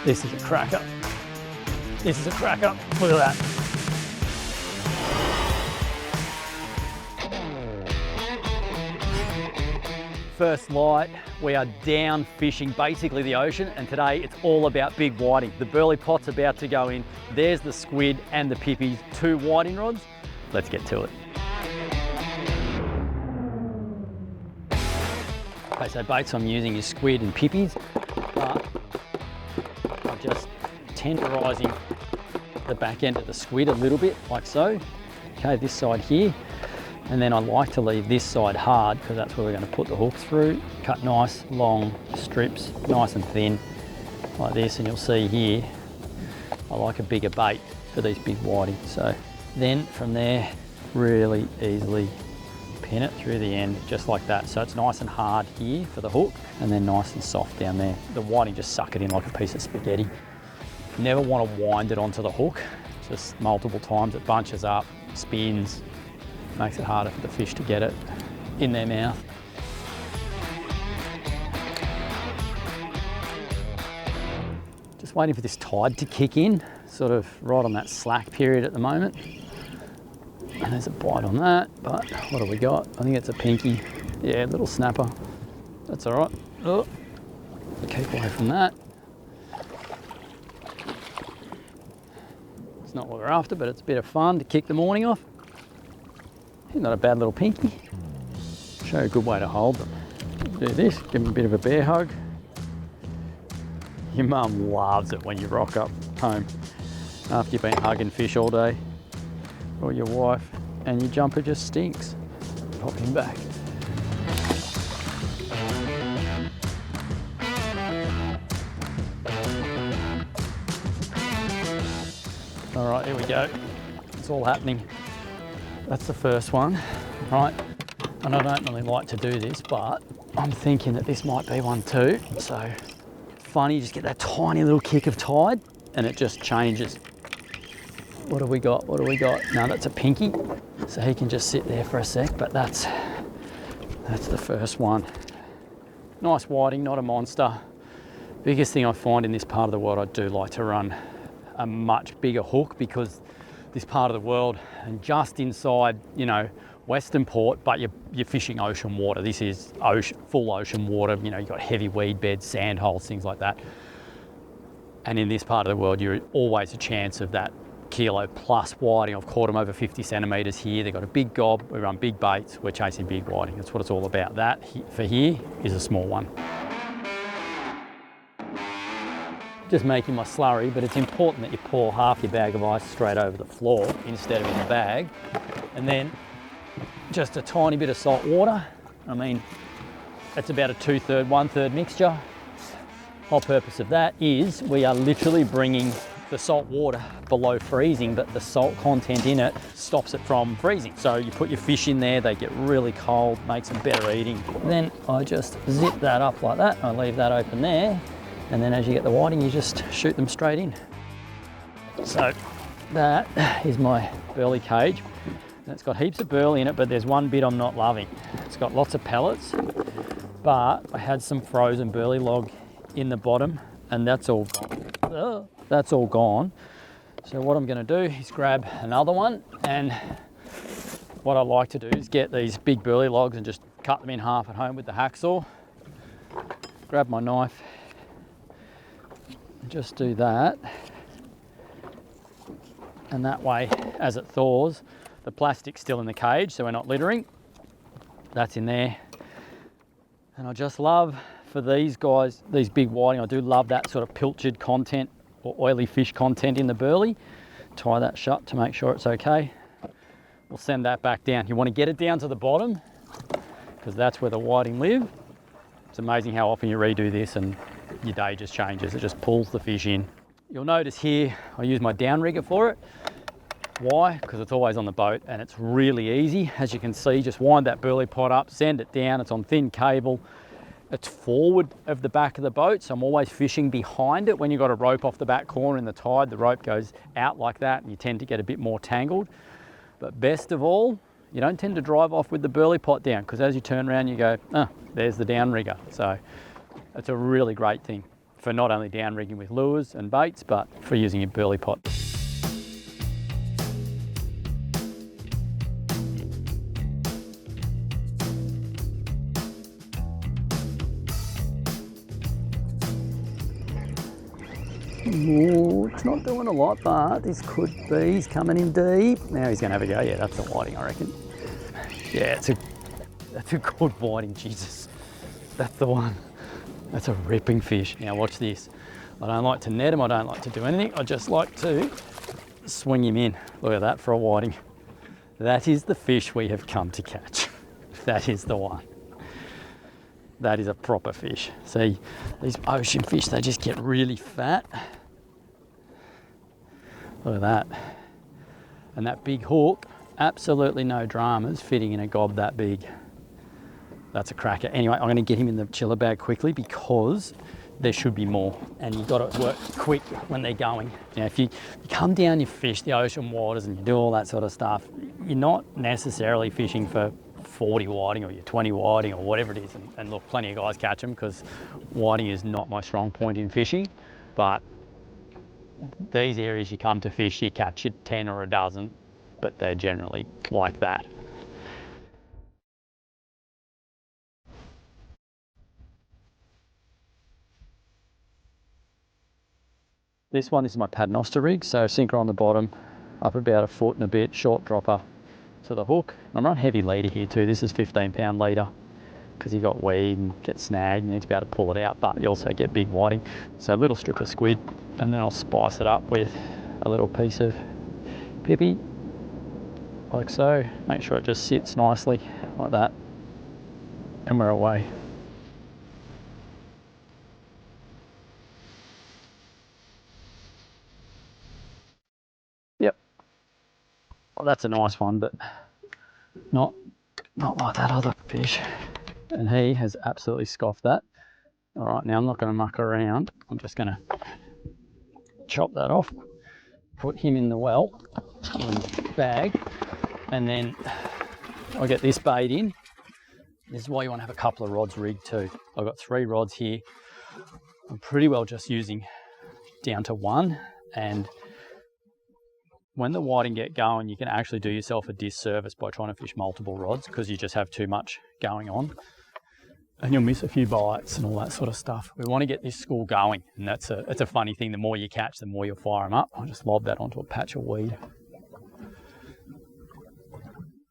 This is a cracker. This is a cracker. Look at that. First light, we are down fishing basically the ocean, and today it's all about big whiting. The burley pot's about to go in. There's the squid and the pippies, 2 whiting rods. Let's get to it. Okay, so baits I'm using is squid and pippies, but I'm just tenderising the back end of the squid a little bit, like so. Okay, this side here. And then I like to leave this side hard because that's where we're going to put the hooks through. Cut nice long strips, nice and thin, like this. And you'll see here, I like a bigger bait for these big whiting. So then from there, really easily pin it through the end, just like that. So it's nice and hard here for the hook, and then nice and soft down there. The whiting, just suck it in like a piece of spaghetti. Never want to wind it onto the hook, just multiple times. It bunches up, spins, makes it harder for the fish to get it in their mouth. Just waiting for this tide to kick in, sort of right on that slack period at the moment. And there's a bite on that, but what have we got? I think it's a pinky. Yeah, little snapper. That's all right. Oh, keep away from that. It's not what we're after, but it's a bit of fun to kick the morning off. Not a bad little pinky. Show you a good way to hold them. Do this, give them a bit of a bear hug. Your mum loves it when you rock up home after you've been hugging fish all day, or your wife, and your jumper just stinks. Pop him back. All right, here we go. It's all happening. That's the first one, right? And I don't really like to do this, but I'm thinking that this might be one too. So funny, you just get that tiny little kick of tide and it just changes. What have we got? What have we got? No, that's a pinky. So he can just sit there for a sec, but that's the first one. Nice whiting, not a monster. Biggest thing I find in this part of the world, I do like to run a much bigger hook because this part of the world and just inside, you know, Western Port, but you're fishing ocean water. This is ocean, full ocean water. You know, you've got heavy weed beds, sand holes, things like that. And in this part of the world, you're always a chance of that kilo plus whiting. I've caught them over 50 centimetres here. They've got a big gob. We run big baits. We're chasing big whiting. That's what it's all about. That for here is a small one. Just making my slurry, but it's important that you pour half your bag of ice straight over the floor instead of in the bag. And then just a tiny bit of salt water. I mean, it's about a 2/3, 1/3 mixture. Whole purpose of that is we are literally bringing the salt water below freezing, but the salt content in it stops it from freezing. So you put your fish in there, they get really cold, makes them better eating. Then I just zip that up like that. I leave that open there. And then as you get the whiting, you just shoot them straight in. So that is my burley cage. And it's got heaps of burley in it, but there's one bit I'm not loving. It's got lots of pellets, but I had some frozen burley log in the bottom, and that's all gone. That's all gone. So what I'm gonna do is grab another one, and what I like to do is get these big burley logs and just cut them in half at home with the hacksaw. Grab my knife, just do that, and that way as it thaws, the plastic's still in the cage so we're not littering. That's in there. And I just love, for these guys, these big whiting, I do love that sort of pilchard content or oily fish content in the burley. Tie that shut to make sure it's okay. We'll send that back down. You want to get it down to the bottom because that's where the whiting live. It's amazing how often you redo this and your day just changes. It just pulls the fish in. You'll notice here I use my downrigger for it. Why? Because it's always on the boat and it's really easy. As you can see, just wind that burley pot up, send it down. It's on thin cable. It's forward of the back of the boat, so I'm always fishing behind it. When you've got a rope off the back corner in the tide, the rope goes out like that and you tend to get a bit more tangled. But best of all, you don't tend to drive off with the burley pot down because as you turn around you go, oh, there's the downrigger. So it's a really great thing. for not only down rigging with lures and baits, but for using your burley pot. Ooh, it's not doing a lot, but this could be. He's coming in deep. Now he's going to have a go. Yeah, that's the whiting, I reckon. Yeah, that's a good whiting, Jesus. That's the one. That's a ripping fish. Now watch this. I don't like to net him. I don't like to do anything. I just like to swing him in. Look at that for a whiting. That is the fish we have come to catch. That is the one. That is a proper fish. See, these ocean fish, they just get really fat. Look at that. And that big hook, absolutely no dramas fitting in a gob that big. That's a cracker. Anyway, I'm going to get him in the chiller bag quickly because there should be more. And you've got to work quick when they're going. You know, if you come down, you fish the ocean waters and you do all that sort of stuff, you're not necessarily fishing for 40 whiting or your 20 whiting or whatever it is, and look, plenty of guys catch them because whiting is not my strong point in fishing, but these areas you come to fish, you catch your 10 or a dozen, but they're generally like that. This one is my noster rig, so sinker on the bottom, up about a foot and a bit, short dropper to the hook. I'm running heavy leader here too. This is 15-pound leader because you got weed and get snagged, you need to be able to pull it out, but you also get big whiting. So a little strip of squid, and then I'll spice it up with a little piece of pippy, like so. Make sure it just sits nicely like that, and we're away. Yep. Well, that's a nice one, but not like that other fish. And he has absolutely scoffed that. All right, now I'm not going to muck around. I'm just going to chop that off, put him in the well, in the bag, and then I'll get this bait in. This is why you want to have a couple of rods rigged too. I've got 3 rods here. I'm pretty well just using down to 1, and when the whiting get going, you can actually do yourself a disservice by trying to fish multiple rods because you just have too much going on and you'll miss a few bites and all that sort of stuff. We want to get this school going, and it's a funny thing. The more you catch, the more you'll fire them up. I'll just lob that onto a patch of weed.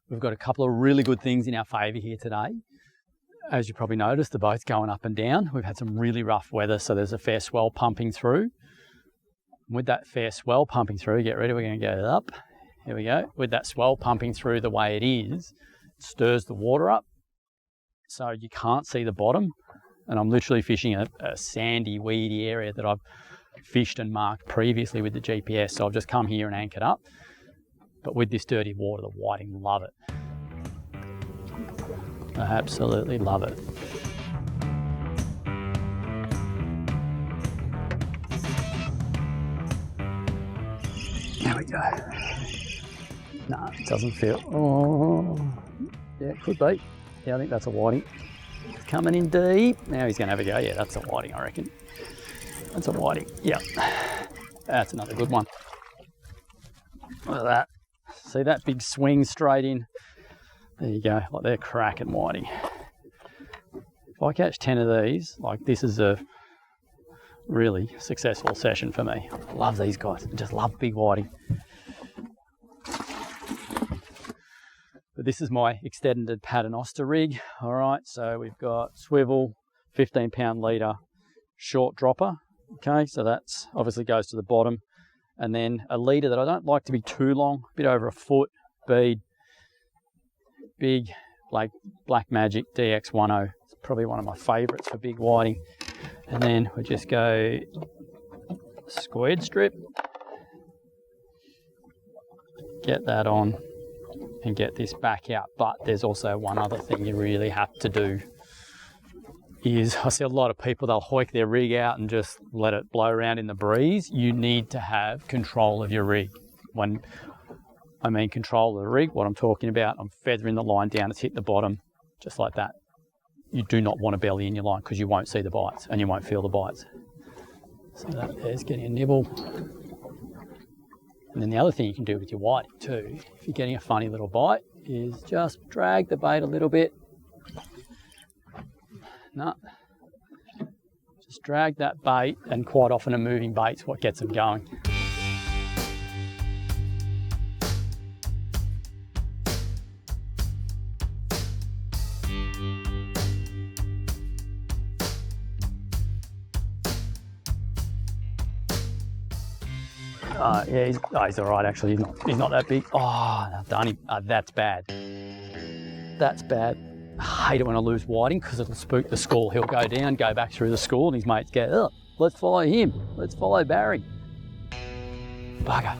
We've got a couple of really good things in our favour here today. As you probably noticed, the boat's going up and down. We've had some really rough weather, so there's a fair swell pumping through. With that fair swell pumping through, get ready, we're going to go up. Here we go. With that swell pumping through the way it is, it stirs the water up, so you can't see the bottom. And I'm literally fishing a sandy, weedy area that I've fished and marked previously with the GPS. So I've just come here and anchored up. But with this dirty water, the whiting love it. I absolutely love it. There we go. No, it doesn't feel. Oh, yeah, it could be. Yeah, I think that's a whiting. It's coming in deep. Now he's going to have a go. Yeah, that's a whiting, I reckon. That's a whiting. Yeah, that's another good one. Look at that. See that big swing straight in? There you go. Like, they're cracking whiting. If I catch 10 of these, like, this is a really successful session for me. I love these guys. I just love big whiting. But this is my extended paternoster rig. All right, so we've got swivel, 15-pound leader, short dropper. Okay, so that's obviously goes to the bottom. And then a leader that I don't like to be too long, a bit over a foot, bead, big Black Magic DX10. It's probably one of my favorites for big whiting. And then we just go squared strip, get that on, and get this back out. But there's also one other thing you really have to do is, I see a lot of people, they'll hoik their rig out and just let it blow around in the breeze. You need to have control of your rig. When I mean control of the rig, what I'm talking about, I'm feathering the line down, it's hit the bottom, just like that. You do not want to belly in your line because you won't see the bites and you won't feel the bites. So that there's getting a nibble. And then the other thing you can do with your whiting too, if you're getting a funny little bite, is just drag the bait a little bit. No. Just drag that bait, and quite often a moving bait's what gets them going. Yeah, he's all right actually. He's not that big. Oh, I've done him. That's bad. That's bad. I hate it when I lose whiting because it'll spook the school. He'll go down, go back through the school, and his mates go, oh, let's follow him. Let's follow Barry. Bugger.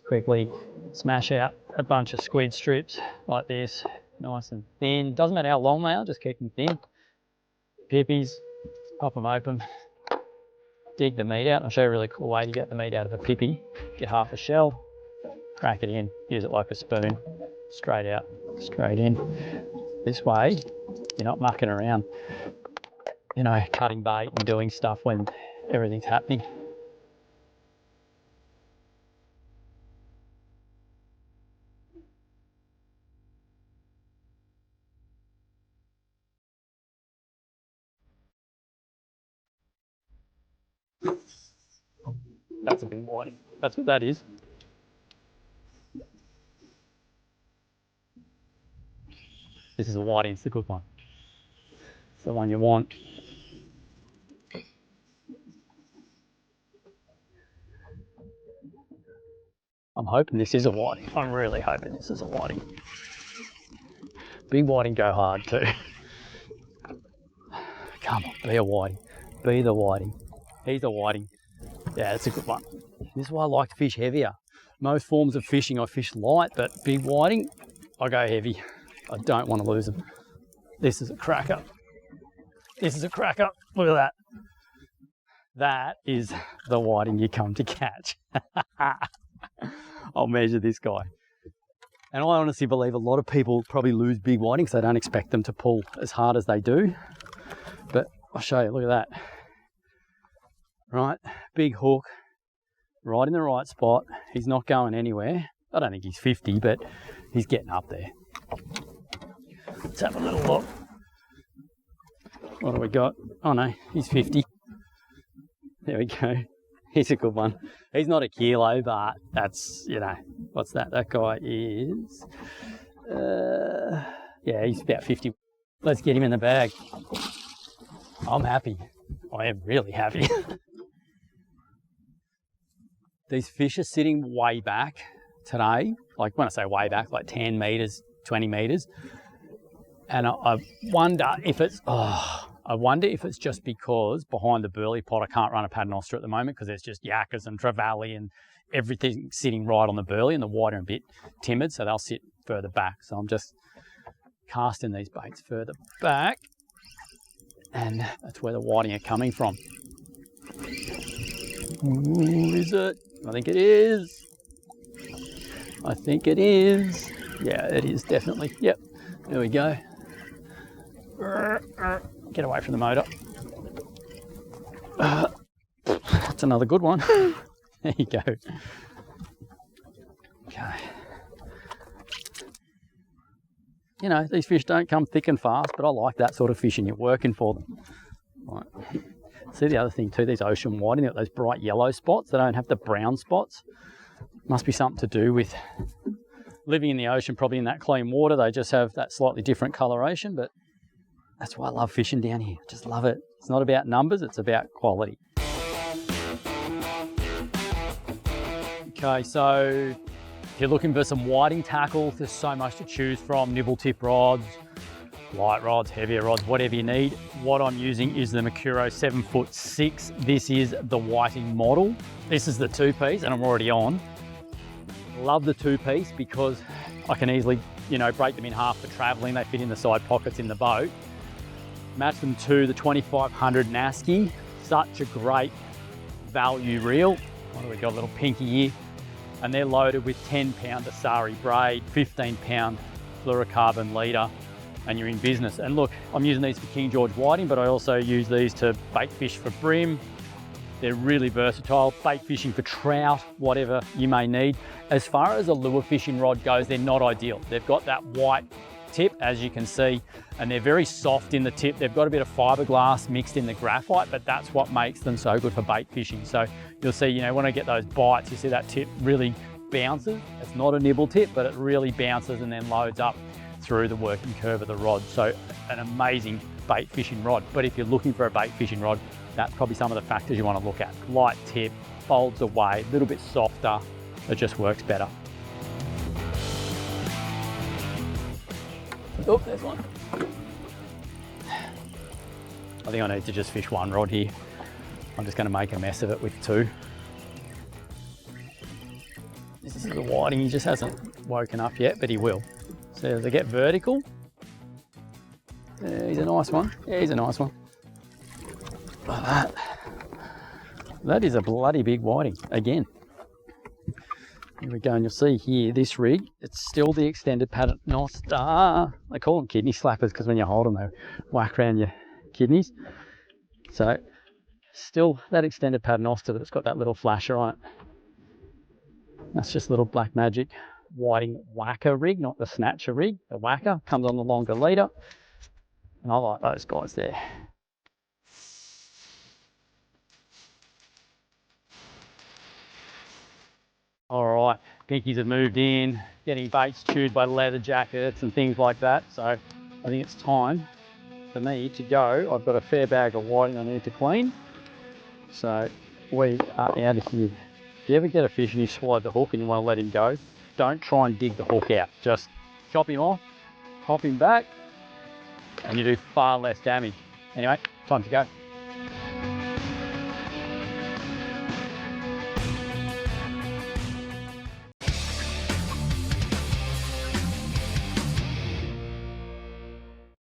Quickly smash out a bunch of squid strips like this, nice and thin. Doesn't matter how long they are, just keep them thin. Pippies, pop them open, dig the meat out. I'll show you a really cool way to get the meat out of a pippy. Get half a shell, crack it in, use it like a spoon, straight out, straight in. This way, you're not mucking around, you know, cutting bait and doing stuff when everything's happening. That's a big whiting. That's what that is. This is a whiting, it's the good one. It's the one you want. I'm hoping this is a whiting. I'm really hoping this is a whiting. Big whiting go hard too. Come on, be a whiting. Be the whiting. He's a whiting. Yeah, that's a good one. This is why I like to fish heavier. Most forms of fishing I fish light, but big whiting, I go heavy. I don't want to lose them. This is a cracker. This is a cracker. Look at that. That is the whiting you come to catch. I'll measure this guy. And I honestly believe a lot of people probably lose big whiting because they don't expect them to pull as hard as they do. But I'll show you, look at that. Right, big hook, right in the right spot. He's not going anywhere. I don't think he's 50, but he's getting up there. Let's have a little look. What do we got? Oh no, he's 50. There we go. He's a good one. He's not a kilo, but that's, you know, what's that? That guy is, yeah, he's about 50. Let's get him in the bag. I'm happy. I am really happy. These fish are sitting way back today. Like when I say way back, like 10 meters, 20 meters. And I wonder if it's just because behind the burley pot, I can't run a paternoster at the moment because there's just yakkers and trevally and everything sitting right on the burley, and the whiting are a bit timid, so they'll sit further back. So I'm just casting these baits further back, and that's where the whiting are coming from. Ooh, is it? I think it is. I think it is. Yeah, it is definitely. Yep. There we go. Get away from the motor. That's another good one. There you go. Okay. You know, these fish don't come thick and fast, but I like that sort of fishing. You're working for them. Right. See the other thing too, these ocean whiting, they've got those bright yellow spots. They don't have the brown spots. Must be something to do with living in the ocean, probably in that clean water. They just have that slightly different coloration, but that's why I love fishing down here. Just love it. It's not about numbers, it's about quality. Okay, so if you're looking for some whiting tackle, there's so much to choose from. Nibble tip rods, light rods, heavier rods, whatever you need. What I'm using is the Makuro 7'6". This is the whiting model. This is the 2-piece, and I'm already on. Love the 2-piece because I can easily, you know, break them in half for traveling. They fit in the side pockets in the boat. Match them to the 2500 Nasci. Such a great value reel. What do we got? A little pinky here. and they're loaded with 10-pound Nasci braid, 15-pound Flurocarbon leader, and you're in business. And look, I'm using these for King George whiting, but I also use these to bait fish for brim. They're really versatile, bait fishing for trout, whatever you may need. As far as a lure fishing rod goes, they're not ideal. They've got that white tip, as you can see, and they're very soft in the tip. They've got a bit of fiberglass mixed in the graphite, but that's what makes them so good for bait fishing. So you'll see, you know, when I get those bites, you see that tip really bounces. It's not a nibble tip, but it really bounces and then loads up through the working curve of the rod. So an amazing bait fishing rod. But if you're looking for a bait fishing rod, that's probably some of the factors you want to look at. Light tip, folds away, a little bit softer, it just works better. Oh, there's one. I think I need to just fish one rod here. I'm just going to make a mess of it with two. This is the whiting, he just hasn't woken up yet, but he will. So as I get vertical, he's a nice one. Yeah, he's a nice one. Like that. That is a bloody big whiting again. Here we go, and you'll see here, this rig, it's still the extended pattern noster. They call them kidney slappers because when you hold them, they whack around your kidneys. So, still that extended pattern noster, but it's got that little flasher on it. That's just little Black Magic whiting whacker rig, not the snatcher rig. The whacker comes on the longer leader, and I like those guys there. All right, pinkies have moved in, getting baits chewed by leather jackets and things like that. So I think it's time for me to go. I've got a fair bag of whiting I need to clean. So we are out of here. If you ever get a fish and you swallowed the hook and you want to let him go, don't try and dig the hook out. Just chop him off, hop him back, and you do far less damage. Anyway, time to go.